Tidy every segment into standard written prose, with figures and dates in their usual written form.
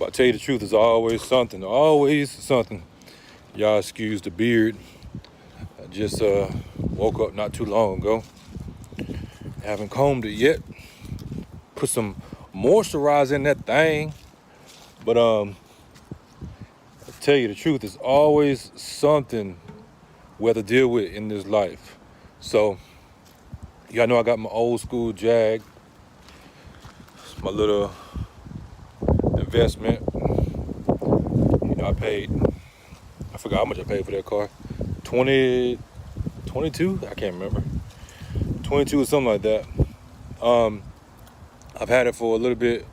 But I tell you the truth, there's always something, always something. Y'all excuse the beard. I just woke up not too long ago. Haven't combed it yet. Put some moisturizer in that thing. But I tell you the truth, there's always something we have to deal with in this life. So y'all know I got my old school Jag. It's my little investment. You know, I forgot how much I paid for that car. 22? I can't remember. 22 or something like that. I've had it for a little bit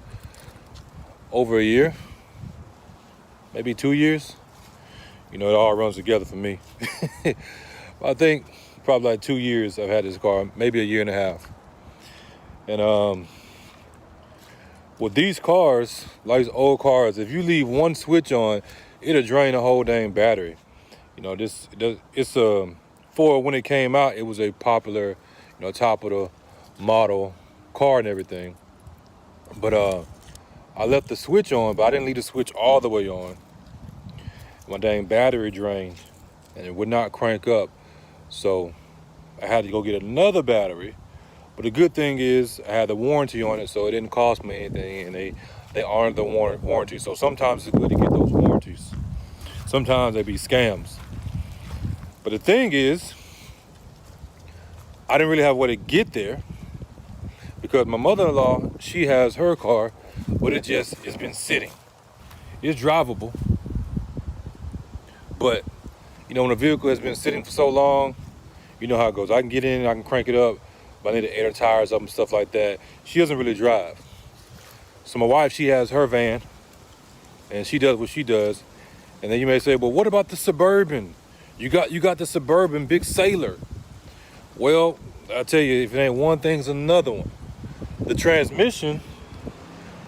over a year, maybe 2 years. You know, it all runs together for me. I think probably like 2 years I've had this car, maybe a year and a half. And with these cars, like these old cars, if you leave one switch on, it'll drain the whole dang battery. You know, it's for when it came out, it was a popular, top of the model car and everything. But I left the switch on, but I didn't leave the switch all the way on. My dang battery drained, and it would not crank up. So I had to go get another battery. But the good thing is I had the warranty on it, so it didn't cost me anything, and they honored the warranty. So sometimes it's good to get those warranties. Sometimes they be scams. But the thing is, I didn't really have a way to get there because my mother-in-law, she has her car, but it's been sitting. It's drivable. But, when a vehicle has been sitting for so long, you know how it goes. I can get in, I can crank it up, but I need to air the tires up and stuff like that. She doesn't really drive. So my wife, she has her van, and she does what she does. And then you may say, well, what about the Suburban? You got the Suburban Big Sailor. Well, I tell you, if it ain't one thing, it's another one. The transmission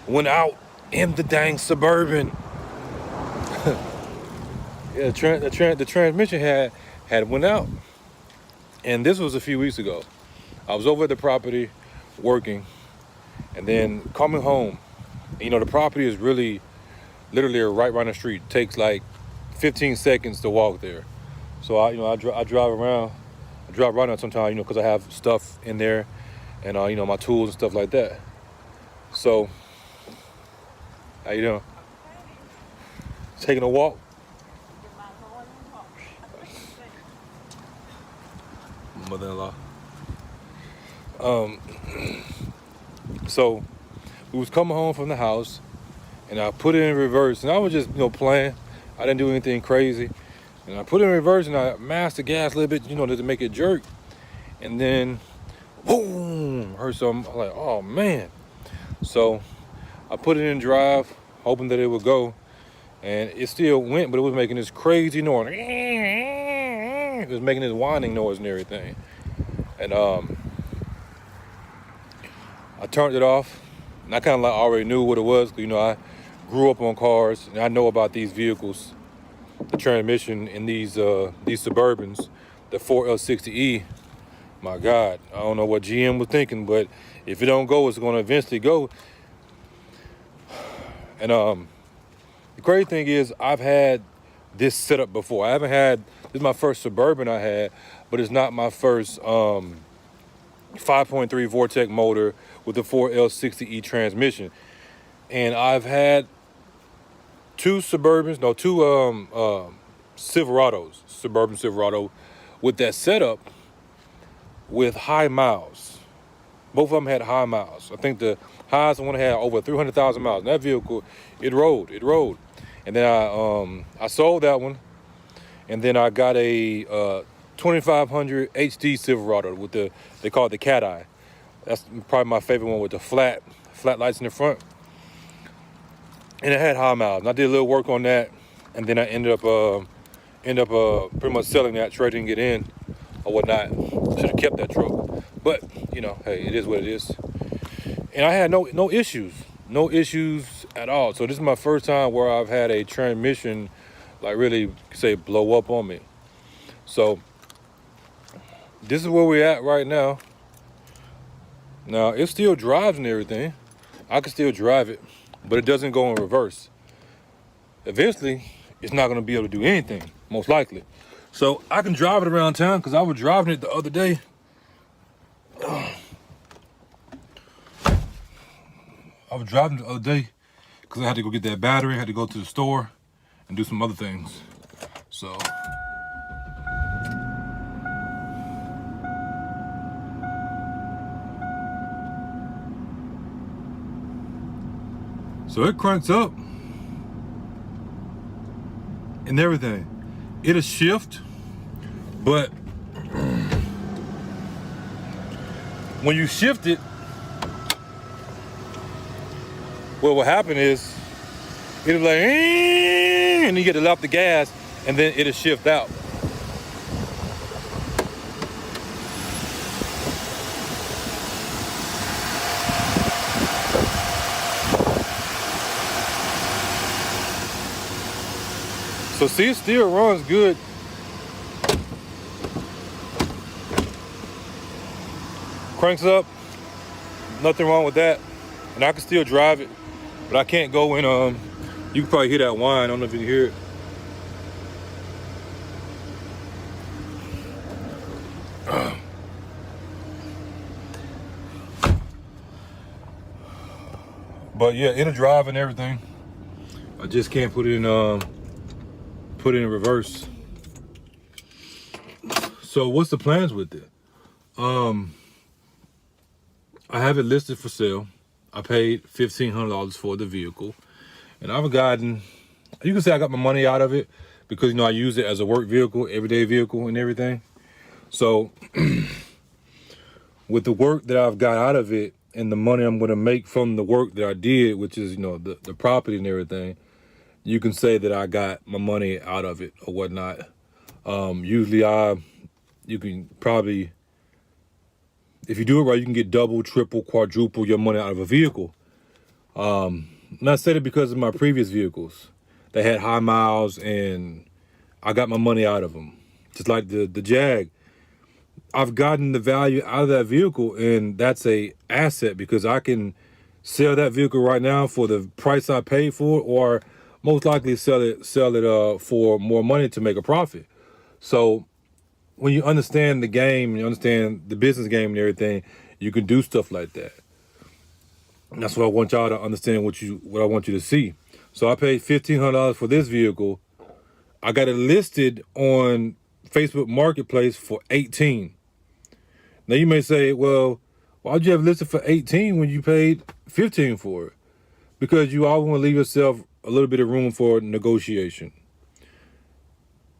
went out in the dang Suburban. Yeah, the transmission had went out. And this was a few weeks ago. I was over at the property working and then coming home. And, the property is really literally right around the street. It takes like 15 seconds to walk there. So I drive around. I drive around sometimes, because I have stuff in there and my tools and stuff like that. So how you doing? Taking a walk? Mother-in-law. So we was coming home from the house and I put it in reverse and I was just playing. I didn't do anything crazy, and I put it in reverse and I mashed the gas a little bit to make it jerk, and then boom, heard something. I'm like, oh man. So I put it in drive hoping that it would go, and it still went, but it was making this crazy noise. It was making this whining noise and everything. And I turned it off, and I kind of like already knew what it was, because I grew up on cars and I know about these vehicles, the transmission in these Suburbans, the 4L60E. My God, I don't know what GM was thinking, but if it don't go, it's going to eventually go. And the crazy thing is, I've had this setup before. This is my first Suburban I had, but it's not my first 5.3 Vortec motor with the 4L60E transmission. And I've had two Silverados, Suburban Silverado, with that setup with high miles. Both of them had high miles. I think the highest one had over 300,000 miles. And that vehicle, it rode. And then I sold that one, and then I got a 2500 HD Silverado with they call it the cat eye. That's probably my favorite one, with the flat lights in the front. And it had high miles. And I did a little work on that, and then I ended up pretty much selling that, trading it in or whatnot. Should have kept that truck, but hey, it is what it is. And I had no issues at all. So this is my first time where I've had a transmission like really say blow up on me. So this is where we're at right now. Now it still drives and everything. I can still drive it, but it doesn't go in reverse. eventually it's not gonna be able to do anything, most likely. So I can drive it around town, because I was driving it the other day. Because I had to go get that battery, I had to go to the store and do some other things. So it cranks up and everything. It'll shift, but when you shift it, what will happen is it'll like, and you get to let off the gas, and then it'll shift out. So see, it still runs good. Cranks up, nothing wrong with that. And I can still drive it, but I can't go in, you can probably hear that whine, I don't know if you can hear it. But yeah, it'll drive and everything. I just can't put it in reverse. So what's the plans with it? I have it listed for sale. I paid $1,500 for the vehicle, and I've gotten, you can say I got my money out of it, because, you know, I use it as a work vehicle, everyday vehicle and everything. So with the work that I've got out of it and the money I'm going to make from the work that I did, which is, you know, the property and everything, you can say that I got my money out of it or whatnot. Usually you can probably, if you do it right, you can get double, triple, quadruple your money out of a vehicle. And I said it because of my previous vehicles. They had high miles and I got my money out of them. Just like the Jag. I've gotten the value out of that vehicle, and that's a asset, because I can sell that vehicle right now for the price I paid for it, or most likely sell it for more money to make a profit. So when you understand the game, you understand the business game and everything, you can do stuff like that. And that's what I want y'all to understand, what I want you to see. So I paid $1,500 for this vehicle. I got it listed on Facebook Marketplace for $18. Now you may say, well, why'd you have it listed for $18 when you paid $15 for it? Because you always want to leave yourself a little bit of room for negotiation.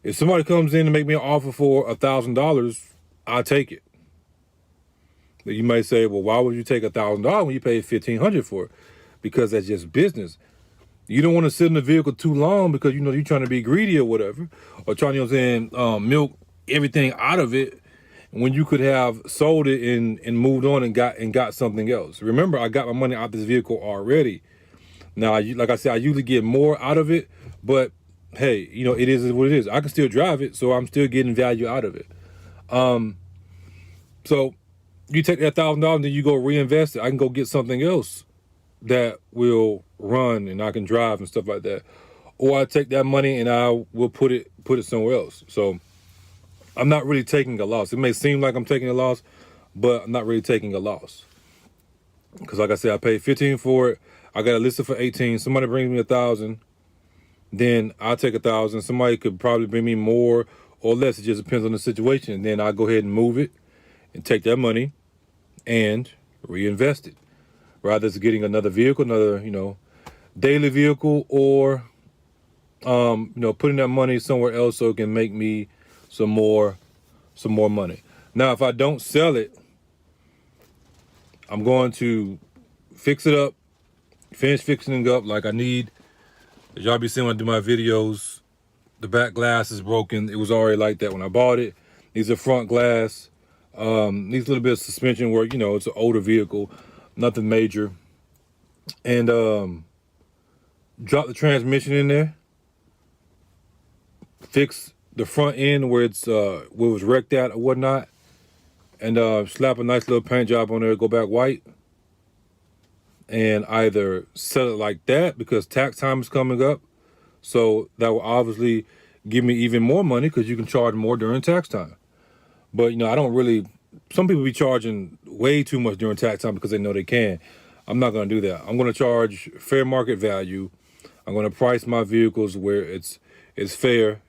If somebody comes in and make me an offer for $1,000, I'll take it. But you may say, well, why would you take $1,000 when you paid $1,500 for it? Because that's just business. You don't want to sit in the vehicle too long, because, you know, you're trying to be greedy or whatever, or trying, you know what I'm saying, milk everything out of it, when you could have sold it and moved on and got something else. Remember, I got my money out of this vehicle already. Now, like I said, I usually get more out of it, but hey, you know, it is what it is. I can still drive it, so I'm still getting value out of it. So you take that $1,000 and then you go reinvest it. I can go get something else that will run and I can drive and stuff like that. Or I take that money and I will put it somewhere else. So I'm not really taking a loss. It may seem like I'm taking a loss, but I'm not really taking a loss. Because like I said, I paid $15 for it. I got it listed for $18. Somebody brings me $1,000, then I'll take $1,000. Somebody could probably bring me more or less. It just depends on the situation. And then I'll go ahead and move it and take that money and reinvest it. Rather than getting another vehicle, another, you know, daily vehicle, or, you know, putting that money somewhere else so it can make me some more money. Now, if I don't sell it, I'm going to fix it up, finish fixing it up like I need. As y'all be seeing when I do my videos, the back glass is broken. It was already like that when I bought it. Needs a front glass. Needs a little bit of suspension work. You know, it's an older vehicle, nothing major. And drop the transmission in there. Fix the front end where it's where it was wrecked at or whatnot. And slap a nice little paint job on there, go back white. And either sell it like that because tax time is coming up. So that will obviously give me even more money because you can charge more during tax time. But, I don't really, some people be charging way too much during tax time because they know they can. I'm not going to do that. I'm going to charge fair market value. I'm going to price my vehicles where it's fair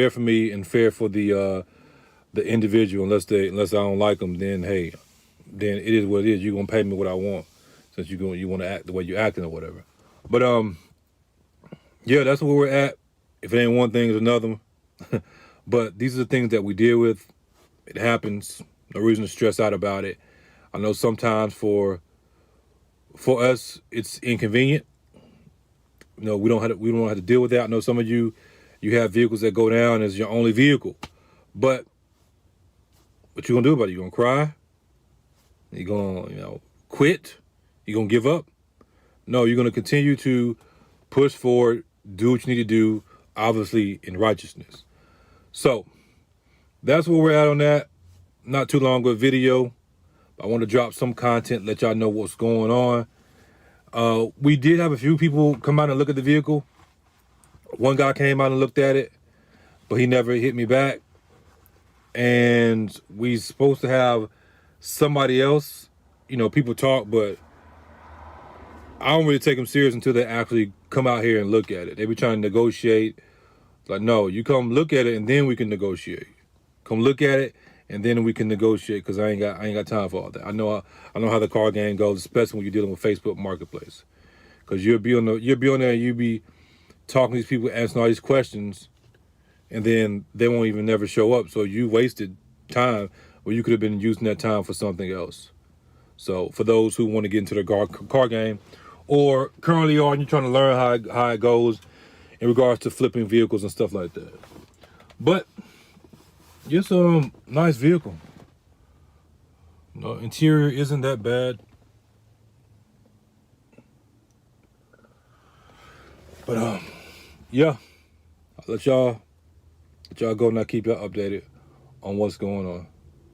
for me and fair for the individual. Unless I don't like them, then hey, then it is what it is. You're gonna pay me what I want, since you want to act the way you're acting or whatever. But yeah, that's where we're at. If it ain't one thing, it's another. But these are the things that we deal with. It happens. No reason to stress out about it. I know sometimes for us it's inconvenient. We don't have to deal with that. I know some of you have vehicles that go down as your only vehicle, but what you gonna do about it? You gonna cry? You gonna quit? You gonna give up? No, you're gonna continue to push forward, do what you need to do, obviously in righteousness. So that's where we're at on that. Not too long ago video. I want to drop some content, let y'all know what's going on. We did have a few people come out and look at the vehicle. One guy came out and looked at it, but he never hit me back. And we supposed to have somebody else. People talk, but I don't really take them serious until they actually come out here and look at it. They be trying to negotiate. Like, no, you come look at it and then we can negotiate. Come look at it and then we can negotiate, because I ain't got time for all that. I know how the car game goes, especially when you're dealing with Facebook Marketplace. Because you'll be on there and you'll be talking to these people, answering all these questions, and then they won't even never show up. So you wasted time where you could have been using that time for something else. So for those who want to get into the car game, or currently are, and you're trying to learn how it goes in regards to flipping vehicles and stuff like that. But just a nice vehicle. Interior isn't that bad. But yeah, I'll let y'all go, and I'll keep y'all updated on what's going on.